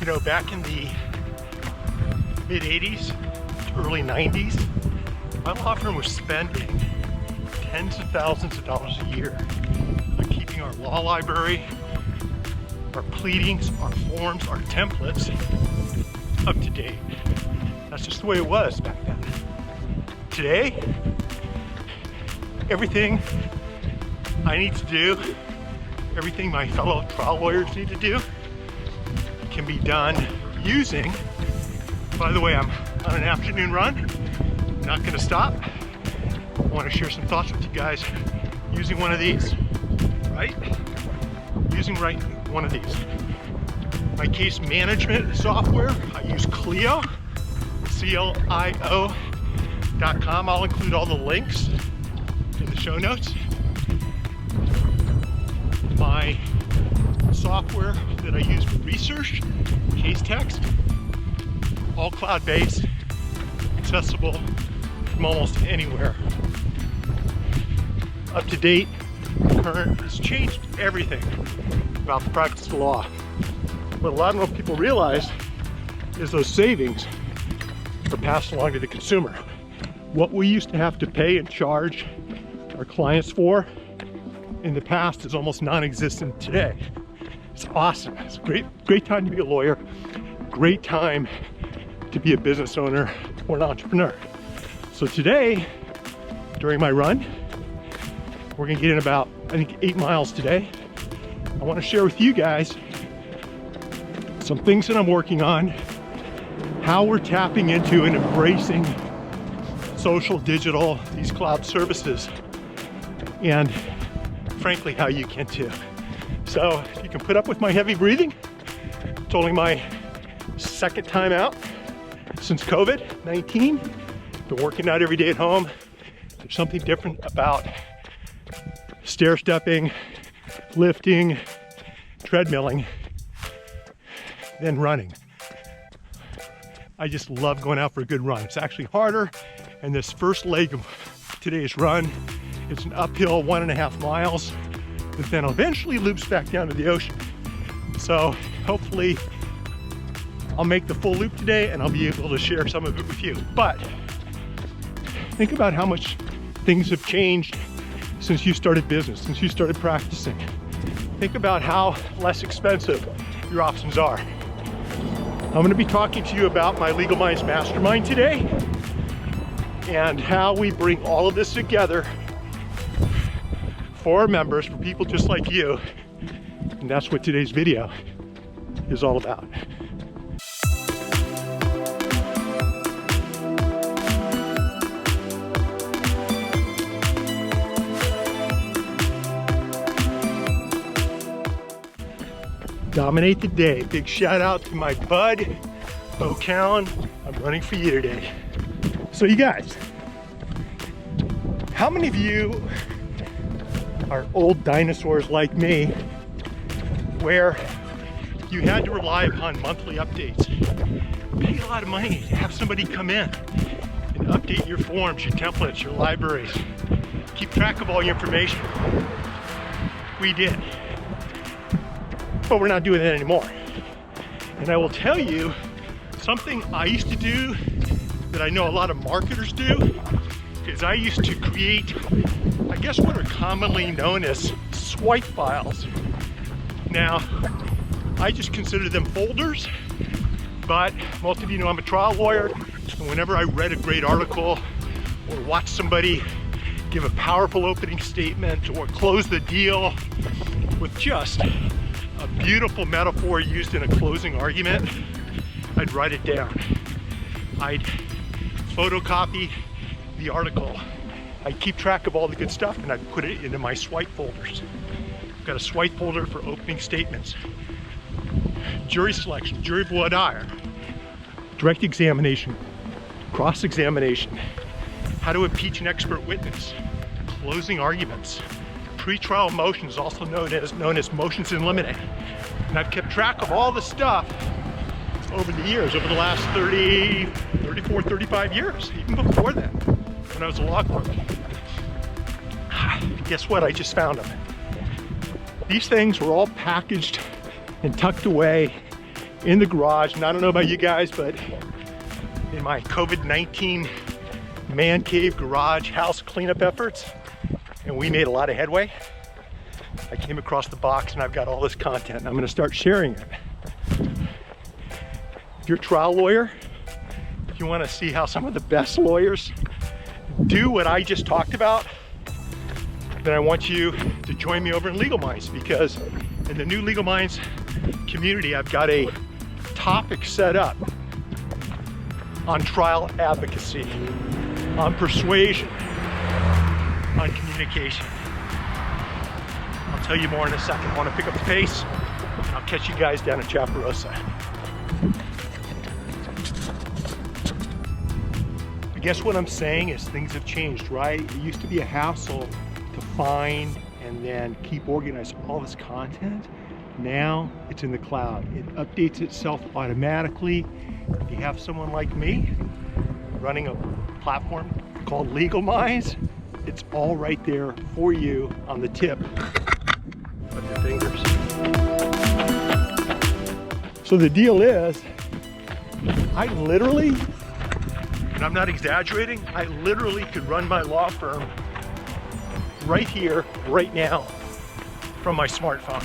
You know, back in the mid 80s, early 90s, my law firm was spending tens of thousands of dollars a year on keeping our law library, our pleadings, our forms, our templates up to date. That's just the way it was back then. Today, everything I need to do, everything my fellow trial lawyers need to do, can be done using, by the way, I'm on an afternoon run, not gonna stop. I wanna share some thoughts with you guys using one of these, right? Using one of these. My case management software, I use Clio, CLIO.com. I'll include all the links in the show notes. My software that I use for research, CaseText, all cloud-based, accessible from almost anywhere. Up to date, current, it's changed everything about the practice of law. What a lot of people realize is those savings are passed along to the consumer. What we used to have to pay and charge our clients for in the past is almost non-existent today. It's awesome. It's a great time to be a lawyer, great time to be a business owner or an entrepreneur. So today, during my run, we're gonna get in about, I think, 8 miles today. I wanna share with you guys some things that I'm working on, how we're tapping into and embracing social, digital, these cloud services, and frankly, how you can too. So if you can put up with my heavy breathing, it's only my second time out since COVID-19. Been working out every day at home. There's something different about stair stepping, lifting, treadmilling than running. I just love going out for a good run. It's actually harder, and this first leg of today's run, it's an uphill 1.5 miles, but then eventually loops back down to the ocean. So hopefully I'll make the full loop today and I'll be able to share some of it with you. But think about how much things have changed since you started business, since you started practicing. Think about how less expensive your options are. I'm going to be talking to you about my LegalMinds Mastermind today and how we bring all of this together for our members, for people just like you. And that's what today's video is all about. Dominate the day. Big shout out to my bud, Beau Cowan. I'm running for you today. So you guys, how many of you are old dinosaurs like me, where you had to rely upon monthly updates? Pay a lot of money to have somebody come in and update your forms, your templates, your libraries, keep track of all your information. We did. But we're not doing that anymore. And I will tell you something I used to do that I know a lot of marketers do is I used to create, I guess, what are commonly known as swipe files. Now, I just consider them folders, but most of you know I'm a trial lawyer, and whenever I read a great article or watched somebody give a powerful opening statement or close the deal with just a beautiful metaphor used in a closing argument, I'd write it down. I'd photocopy the article. I'd keep track of all the good stuff and I'd put it into my swipe folders. I've got a swipe folder for opening statements, jury selection, jury voir dire, direct examination, cross-examination, how to impeach an expert witness, closing arguments, pre-trial motions, also known as motions in limine. And I've kept track of all the stuff over the years, over the last 30, 34, 35 years, even before then, when I was a law clerk. Guess what? I just found them. These things were all packaged and tucked away in the garage. And I don't know about you guys, but in my COVID-19 man cave garage house cleanup efforts, and we made a lot of headway, I came across the box and I've got all this content and I'm gonna start sharing it. If you're a trial lawyer, if you wanna see how some of the best lawyers do what I just talked about, then I want you to join me over in LegalMinds, because in the new LegalMinds community, I've got a topic set up on trial advocacy, on persuasion, on communication. I'll tell you more in a second. I want to pick up the pace. I'll catch you guys down in Chaparosa. I guess what I'm saying is things have changed, right? It used to be a hassle to find and then keep organized all this content. Now it's in the cloud. It updates itself automatically. If you have someone like me running a platform called LegalMinds, it's all right there for you on the tip of your fingers. So the deal is, I literally, and I'm not exaggerating, I literally could run my law firm right here, right now, from my smartphone.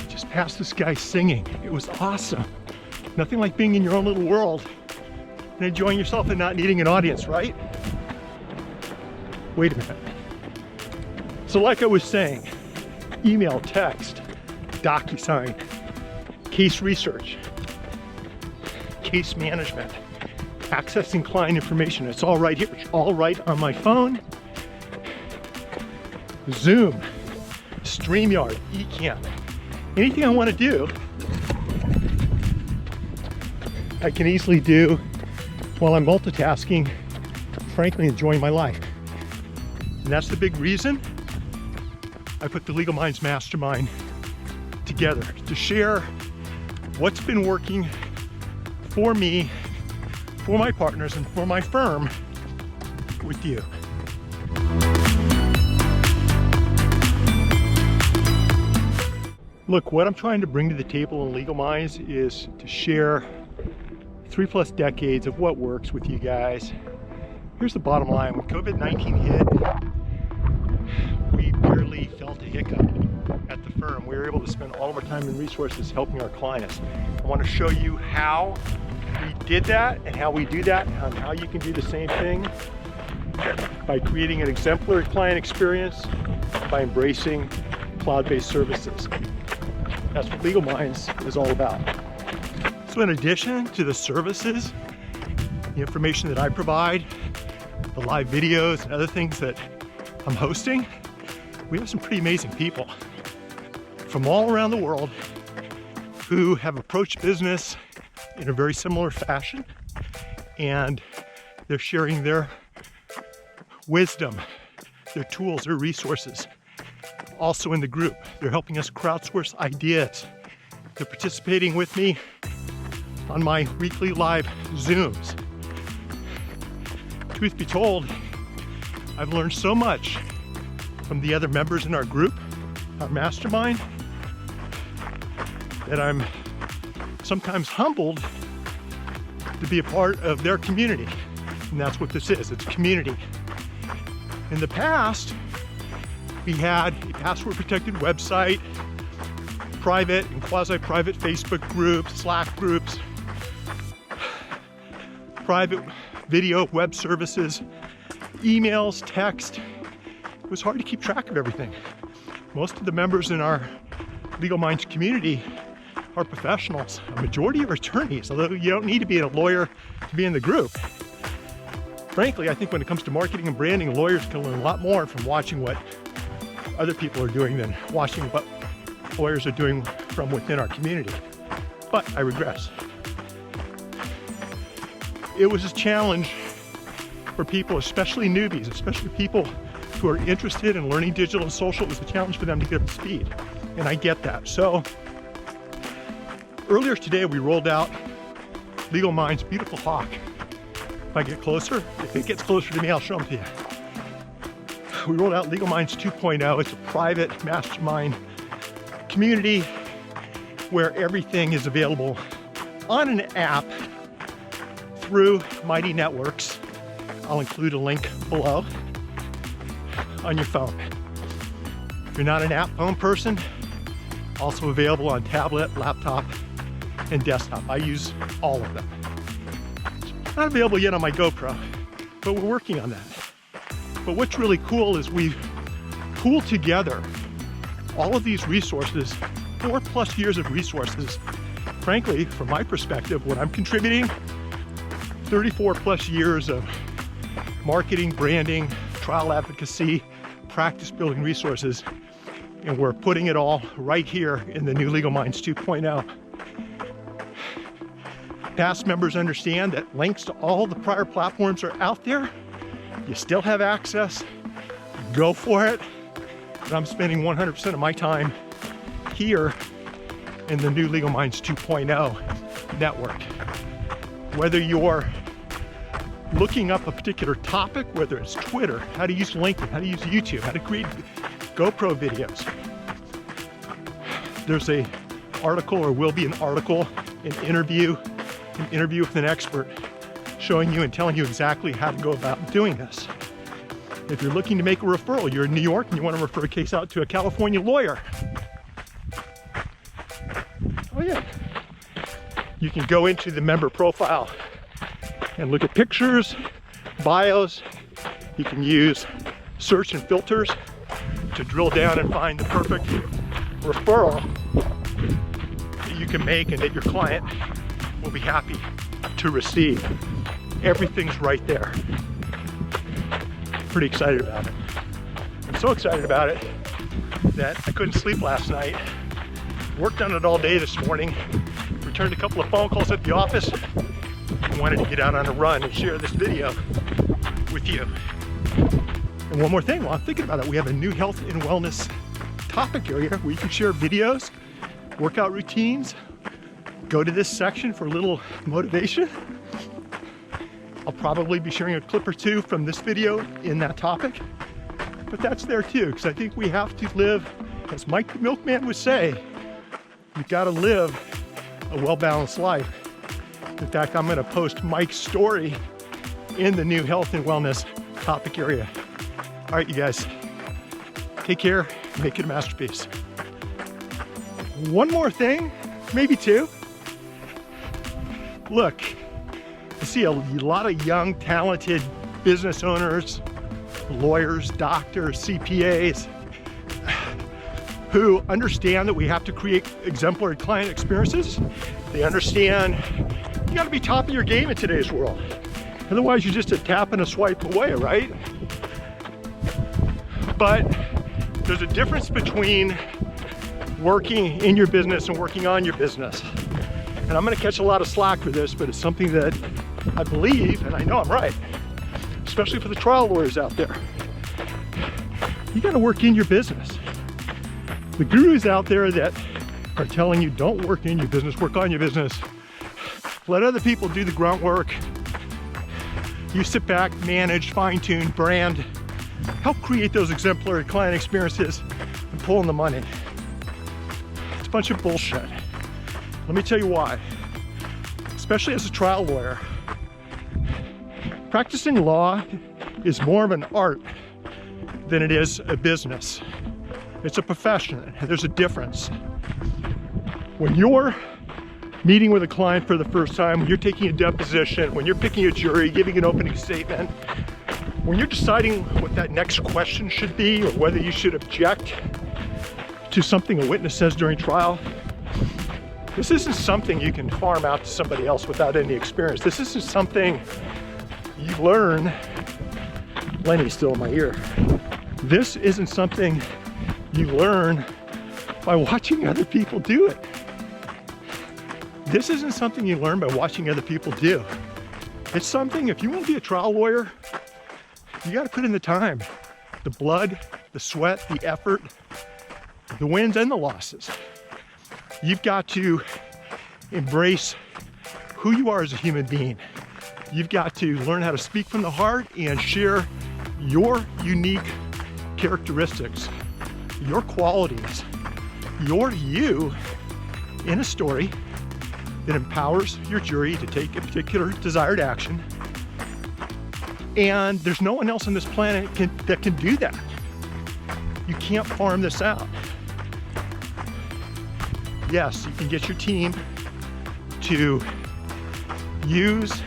Just past this guy singing. It was awesome. Nothing like being in your own little world and enjoying yourself and not needing an audience, right? Wait a minute. So like I was saying, email, text, DocuSign, case research, case management, accessing client information. It's all right here. It's all right on my phone. Zoom, StreamYard, Ecamm. Anything I want to do, I can easily do while I'm multitasking, frankly enjoying my life. And that's the big reason I put the LegalMinds Mastermind together, to share what's been working for me, for my partners, and for my firm with you. Look, what I'm trying to bring to the table in LegalMinds is to share 3+ decades of what works with you guys. Here's the bottom line. When COVID-19 hit, we barely felt a hiccup at the firm. We were able to spend all of our time and resources helping our clients. I want to show you how we did that and how we do that and how you can do the same thing by creating an exemplary client experience, by embracing cloud-based services. That's what LegalMinds is all about. So in addition to the services, the information that I provide, the live videos and other things that I'm hosting, we have some pretty amazing people from all around the world who have approached business in a very similar fashion, and they're sharing their wisdom, their tools, their resources. Also in the group, they're helping us crowdsource ideas. They're participating with me on my weekly live Zooms. Truth be told, I've learned so much from the other members in our group, our mastermind, that I'm sometimes humbled to be a part of their community. And that's what this is, it's a community. In the past, we had a password protected website, private and quasi-private Facebook groups, Slack groups, private video web services, emails, text. It was hard to keep track of everything. Most of the members in our LegalMinds community are professionals. A majority are attorneys, although you don't need to be a lawyer to be in the group. Frankly, I think when it comes to marketing and branding, lawyers can learn a lot more from watching what other people are doing than watching what lawyers are doing from within our community. But I regress. It was a challenge for people, especially newbies, especially people who are interested in learning digital and social. It was a challenge for them to get up to speed, and I get that. So earlier today, we rolled out LegalMinds Beautiful Hawk. If I get closer, if it gets closer to me, I'll show them to you. We rolled out LegalMinds 2.0. It's a private mastermind community where everything is available on an app through MightyNetworks. I'll include a link below on your phone. If you're not an app phone person, also available on tablet, laptop, and desktop. I use all of them. Not available yet on my GoPro, but we're working on that. But what's really cool is we've pooled together all of these resources, 4+ years of resources. Frankly, from my perspective, what I'm contributing, 34+ years of marketing, branding, trial advocacy, practice building resources, and we're putting it all right here in the new LegalMinds 2.0. Past members understand that links to all the prior platforms are out there. You still have access, go for it. But I'm spending 100% of my time here in the new LegalMinds 2.0 network. Whether you're looking up a particular topic, whether it's Twitter, how to use LinkedIn, how to use YouTube, how to create GoPro videos. There's an article, or will be an article, an interview with an expert showing you and telling you exactly how to go about doing this. If you're looking to make a referral, you're in New York and you want to refer a case out to a California lawyer. Oh yeah. You can go into the member profile and look at pictures, bios. You can use search and filters to drill down and find the perfect referral that you can make and that your client will be happy to receive. Everything's right there. Pretty excited about it. I'm so excited about it that I couldn't sleep last night. Worked on it all day this morning. Returned a couple of phone calls at the office. I wanted to get out on a run and share this video with you. And one more thing, while I'm thinking about it, we have a new health and wellness topic area where you can share videos, workout routines. Go to this section for a little motivation. I'll probably be sharing a clip or two from this video in that topic, but that's there too, because I think we have to live, as Mike the Milkman would say, you've got to live a well-balanced life. In fact, I'm going to post Mike's story in the new health and wellness topic area. All right, you guys, take care, make it a masterpiece. One more thing, maybe two. Look, I see a lot of young, talented business owners, lawyers, doctors, CPAs, who understand that we have to create exemplary client experiences. They understand you gotta be top of your game in today's world. Otherwise, you're just a tap and a swipe away, right? But there's a difference between working in your business and working on your business. And I'm gonna catch a lot of slack for this, but it's something that I believe, and I know I'm right, especially for the trial lawyers out there. You gotta work in your business. The gurus out there that are telling you don't work in your business, work on your business. Let other people do the grunt work. You sit back, manage, fine-tune, brand, help create those exemplary client experiences and pull in the money. It's a bunch of bullshit. Let me tell you why. Especially as a trial lawyer, practicing law is more of an art than it is a business. It's a profession, and there's a difference. When you're meeting with a client for the first time, when you're taking a deposition, when you're picking a jury, giving an opening statement, when you're deciding what that next question should be or whether you should object to something a witness says during trial, this isn't something you can farm out to somebody else without any experience. This isn't something you learn. Lenny's still in my ear. This isn't something you learn by watching other people do it. This isn't something you learn by watching other people do. It's something, if you want to be a trial lawyer, you got to put in the time, the blood, the sweat, the effort, the wins and the losses. You've got to embrace who you are as a human being. You've got to learn how to speak from the heart and share your unique characteristics, your qualities, your you in a story that empowers your jury to take a particular desired action. And there's no one else on this planet that can do that. You can't farm this out. Yes, you can get your team to use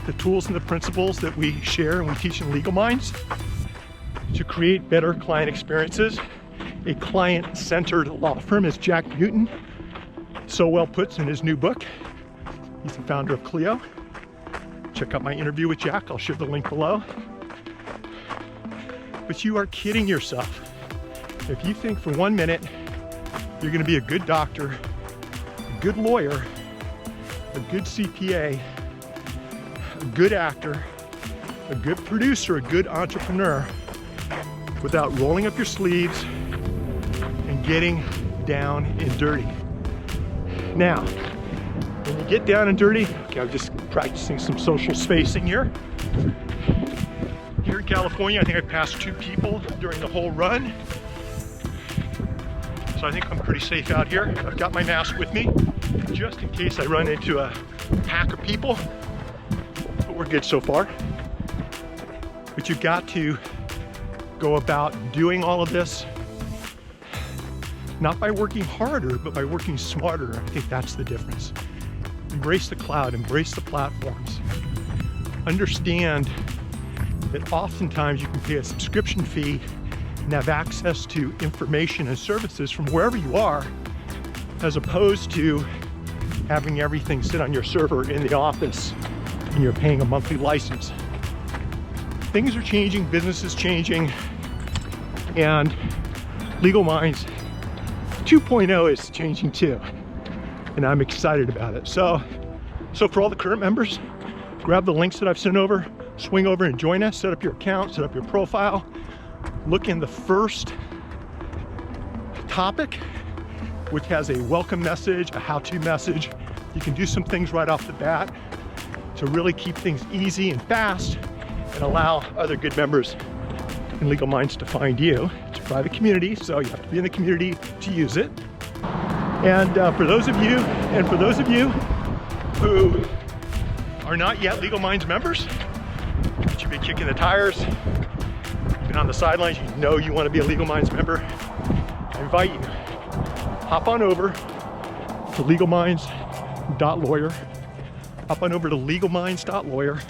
the tools and the principles that we share and we teach in LegalMinds to create better client experiences. A client-centered law firm, as Jack Newton so well puts in his new book. He's the founder of Clio. Check out my interview with Jack. I'll share the link below. But you are kidding yourself if you think for 1 minute you're going to be a good doctor, a good lawyer, a good CPA, a good actor, a good producer, a good entrepreneur without rolling up your sleeves and getting down and dirty. Now, when you get down and dirty, okay, I'm just practicing some social spacing here. Here in California, I think I passed 2 people during the whole run. So I think I'm pretty safe out here. I've got my mask with me, just in case I run into a pack of people. But we're good so far. But you've got to go about doing all of this, not by working harder, but by working smarter. I think that's the difference. Embrace the cloud, embrace the platforms. Understand that oftentimes you can pay a subscription fee and have access to information and services from wherever you are, as opposed to having everything sit on your server in the office and you're paying a monthly license. Things are changing, business is changing, and LegalMinds 2.0 is changing too, and I'm excited about it. So for all the current members, grab the links that I've sent over, swing over and join us, set up your account, set up your profile, look in the first topic, which has a welcome message, a how-to message. You can do some things right off the bat to really keep things easy and fast and allow other good members in LegalMinds to find you. It's a private community, so you have to be in the community to use it. And for those of you who are not yet LegalMinds members, but you've been kicking the tires, you've been on the sidelines, you know you want to be a LegalMinds member, I invite you, hop on over to LegalMinds.lawyer, hop on over to LegalMinds.lawyer,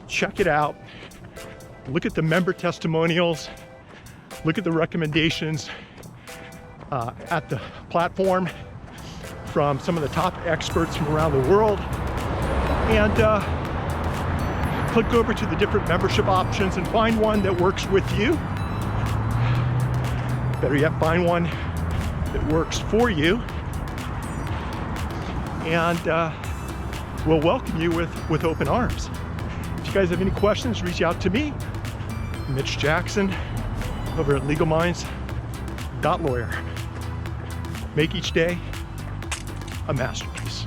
check it out, look at the member testimonials, look at the recommendations at the platform from some of the top experts from around the world, and click over to the different membership options and find one that works with you. Better yet, find one that works for you, and we'll welcome you with open arms. If you guys have any questions, reach out to me, Mitch Jackson, over at LegalMinds.lawyer. Make each day a masterpiece.